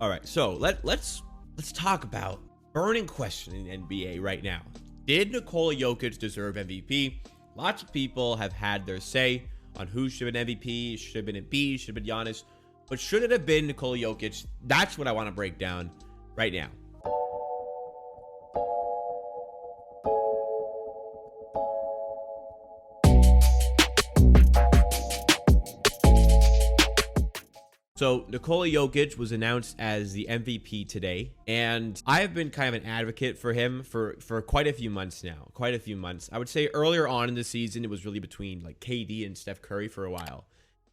All right, so let's talk about burning question in NBA right now. Did Nikola Jokic deserve MVP? Lots of people have had their say on who should have been MVP. Should have been Embiid, should have been Giannis, but should it have been Nikola Jokic? That's what I want to break down right now. So Nikola Jokic was announced as the MVP today, and I have been kind of an advocate for him for quite a few months now. I would say earlier on in the season, it was really between like KD and Steph Curry for a while.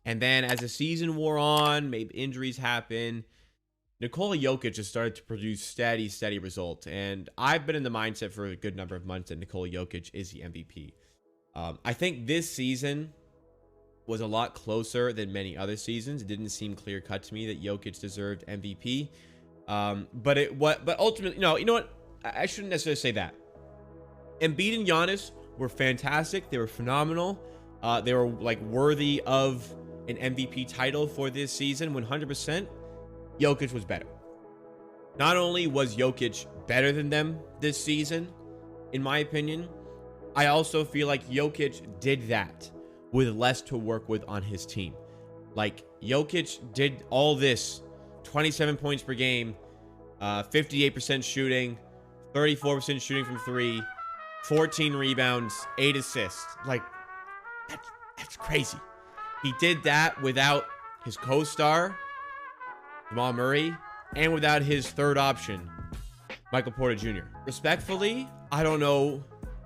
And then as the season wore on, maybe injuries happen, Nikola Jokic just started to produce steady results. And I've been in the mindset for a good number of months that Nikola Jokic is the MVP. I think this season was a lot closer than many other seasons. It didn't seem clear cut to me that Jokic deserved MVP. But ultimately, no, you know what? I shouldn't necessarily say that. Embiid and Giannis were fantastic. They were phenomenal. They were like worthy of an MVP title for this season. 100%. Jokic was better. Not only was Jokic better than them this season, in my opinion, I also feel like Jokic did that with less to work with on his team. Like, Jokic did all this, 27 points per game, 58% shooting, 34% shooting from three, 14 rebounds, 8 assists. Like, that's crazy. He did that without his co-star, Jamal Murray, and without his third option, Michael Porter Jr. Respectfully, I don't know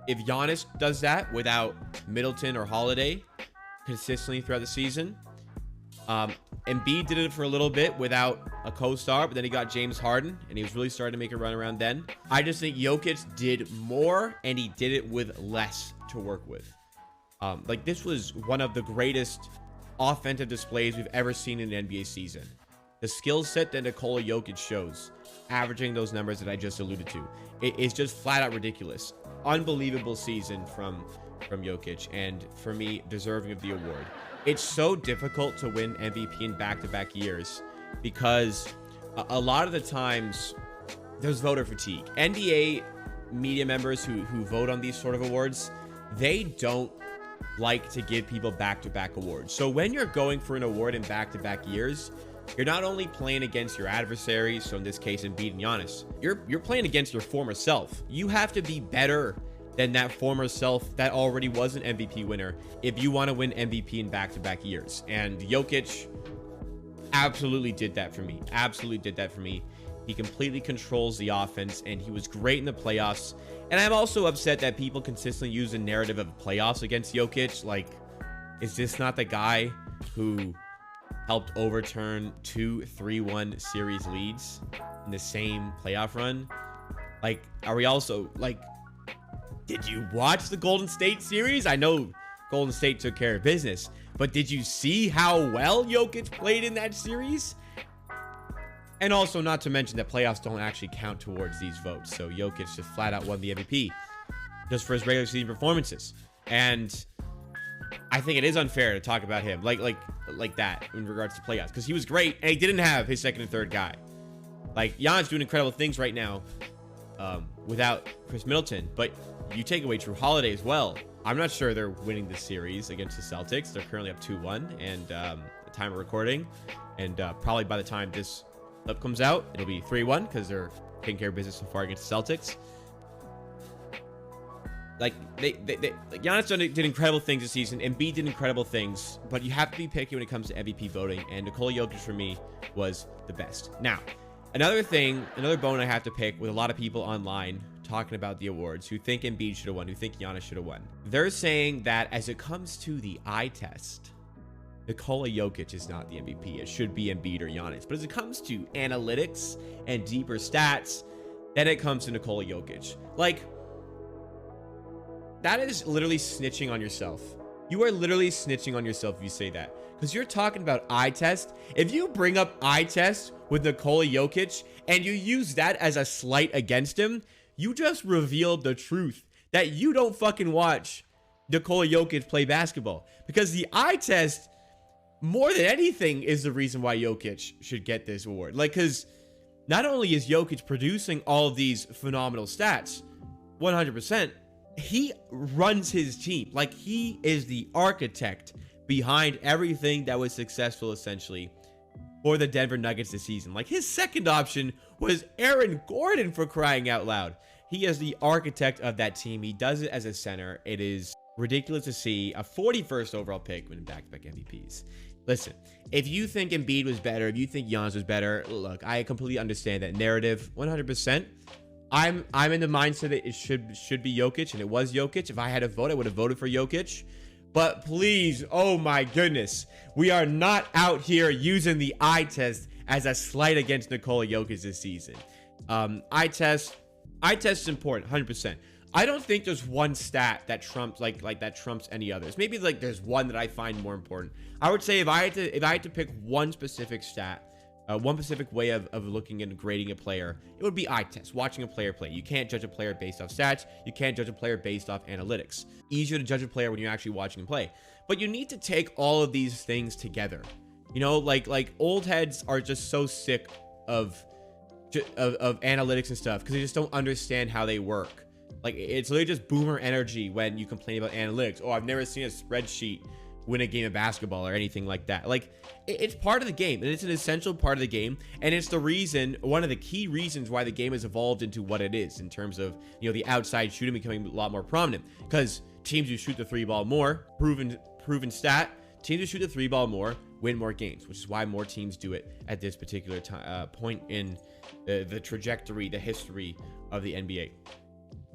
if Giannis does that without Middleton or Holiday consistently throughout the season. Embiid did it for a little bit without a co-star, but then he got James Harden, and he was really starting to make a run around then. I just think Jokic did more, and he did it with less to work with. Like, this was one of the greatest offensive displays we've ever seen in an NBA season. The skill set that Nikola Jokic shows, averaging those numbers that I just alluded to, it's just flat out ridiculous. Unbelievable season from Jokic, and for me, deserving of the award. It's so difficult to win MVP in back-to-back years because a lot of the times there's voter fatigue. NBA media members who vote on these sort of awards, they don't like to give people back-to-back awards. So when you're going for an award in back-to-back years, you're not only playing against your adversaries, so in this case, Embiid and Giannis, you're playing against your former self. You have to be better than that former self that already was an MVP winner if you want to win MVP in back-to-back years. And Jokic absolutely did that for me. He completely controls the offense, and he was great in the playoffs. And I'm also upset that people consistently use the narrative of playoffs against Jokic. Like, is this not the guy who helped overturn 2 3-1 series leads in the same playoff run? Like, are we also, like, did you watch the Golden State series? I know Golden State took care of business, but did you see how well Jokic played in that series? And also, not to mention that playoffs don't actually count towards these votes. So Jokic just flat out won the MVP just for his regular season performances. And I think it is unfair to talk about him like that in regards to playoffs, because he was great and he didn't have his second and third guy. Like, Giannis doing incredible things right now without Chris Middleton, but you take away Drew Holiday as well. I'm not sure they're winning this series against the Celtics. They're currently up 2-1 and the time of recording, and probably by the time this clip comes out, it'll be 3-1 because they're taking care of business so far against the Celtics. Like, Giannis did incredible things this season. Embiid did incredible things, but you have to be picky when it comes to MVP voting, and Nikola Jokic for me was the best. Now, another bone I have to pick with a lot of people online talking about the awards who think Embiid should have won, who think Giannis should have won. They're saying that as it comes to the eye test, Nikola Jokic is not the MVP. It should be Embiid or Giannis. But as it comes to analytics and deeper stats, then it comes to Nikola Jokic. Like, that is literally snitching on yourself. You are literally snitching on yourself if you say that. Because you're talking about eye test. If you bring up eye test with Nikola Jokic and you use that as a slight against him, you just revealed the truth that you don't fucking watch Nikola Jokic play basketball. Because the eye test, more than anything, is the reason why Jokic should get this award. Like, because not only is Jokic producing all of these phenomenal stats, 100%, he runs his team. Like, he is the architect behind everything that was successful, essentially, for the Denver Nuggets this season. Like, his second option was Aaron Gordon, for crying out loud. He is the architect of that team. He does it as a center. It is ridiculous to see a 41st overall pick winning back-to-back MVPs. Listen, if you think Embiid was better, if you think Giannis was better, look, I completely understand that narrative 100%. I'm in the mindset that it should be Jokic, and it was Jokic. If I had to vote, I would have voted for Jokic. But please, oh my goodness, we are not out here using the eye test as a slight against Nikola Jokic this season. Eye test is important, 100%. I don't think there's one stat that trumps like that trumps any others. Maybe like there's one that I find more important. I would say if I had to pick one specific stat, one specific way of looking and grading a player, it would be eye test, watching a player play. You can't judge a player based off stats. You can't judge a player based off analytics. Easier to judge a player when you're actually watching him play. But you need to take all of these things together. You know, like old heads are just so sick of analytics and stuff because they just don't understand how they work. Like, it's literally just boomer energy when you complain about analytics. Oh, I've never seen a spreadsheet win a game of basketball or anything like that. Like, it's part of the game, and it's an essential part of the game, and it's the reason, one of the key reasons why the game has evolved into what it is in terms of, you know, the outside shooting becoming a lot more prominent. Because teams who shoot the three ball more, proven stat, teams who shoot the three ball more win more games, which is why more teams do it at this particular point in the trajectory, the history of the NBA.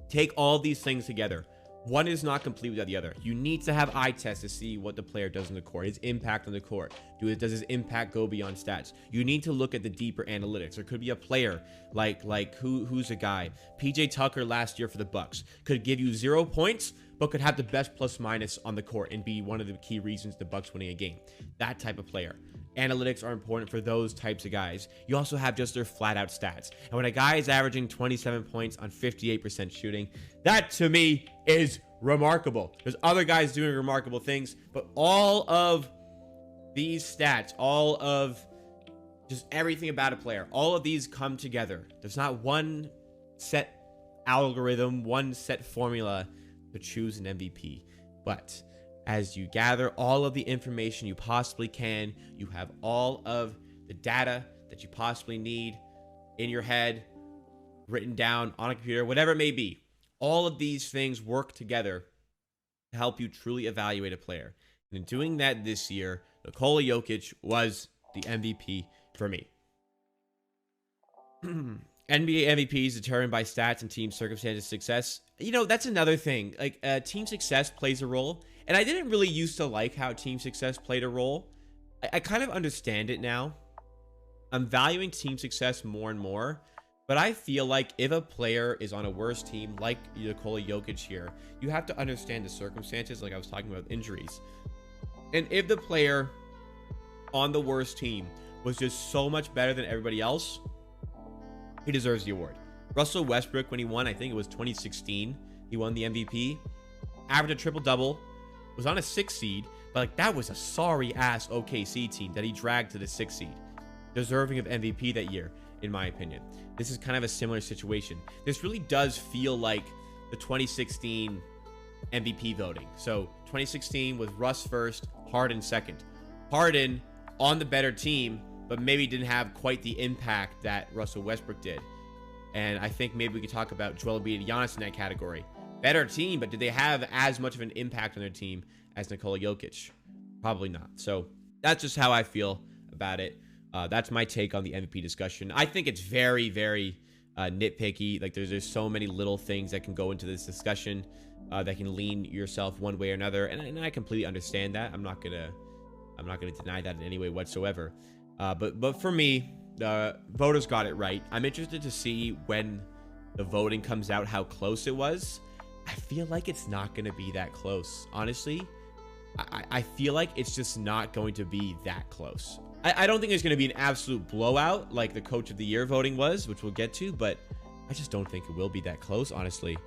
Take all these things together. One is not complete without the other. You need to have eye tests to see what the player does on the court, his impact on the court. Does his impact go beyond stats? You need to look at the deeper analytics. There could be a player like who's a guy. PJ Tucker last year for the Bucks could give you 0 points, but could have the best plus minus on the court and be one of the key reasons the Bucks winning a game. That type of player. Analytics are important for those types of guys. You also have just their flat out stats. And when a guy is averaging 27 points on 58% shooting, that to me is remarkable. There's other guys doing remarkable things, but all of these stats, all of just everything about a player, all of these come together. There's not one set algorithm, one set formula to choose an MVP. But as you gather all of the information you possibly can, you have all of the data that you possibly need in your head, written down on a computer, whatever it may be. All of these things work together to help you truly evaluate a player. And in doing that this year, Nikola Jokic was the MVP for me. NBA MVPs determined by stats and team circumstances success. You know, that's another thing. Like, team success plays a role. And I didn't really used to like how team success played a role. I kind of understand it now. I'm valuing team success more and more. But I feel like if a player is on a worse team, like Nikola Jokic here, you have to understand the circumstances, like I was talking about injuries. And if the player on the worst team was just so much better than everybody else, he deserves the award. Russell Westbrook, when he won, I think it was 2016, he won the MVP, averaged a triple-double, was on a 6th seed, but like that was a sorry-ass OKC team that he dragged to the 6th seed. Deserving of MVP that year, in my opinion. This is kind of a similar situation. This really does feel like the 2016 MVP voting. So 2016 was Russ first, Harden second. Harden on the better team, but maybe didn't have quite the impact that Russell Westbrook did. And I think maybe we could talk about Joel Embiid and Giannis in that category. Better team, but did they have as much of an impact on their team as Nikola Jokic? Probably not. So that's just how I feel about it. That's my take on the MVP discussion. I think it's very, very nitpicky. Like there's so many little things that can go into this discussion that can lean yourself one way or another, and I completely understand that. I'm not gonna deny that in any way whatsoever. But for me, the voters got it right. I'm interested to see when the voting comes out how close it was. I feel like it's not going to be that close. Honestly, I feel like it's just not going to be that close. I don't think it's going to be an absolute blowout like the Coach of the Year voting was, which we'll get to, but I just don't think it will be that close, honestly.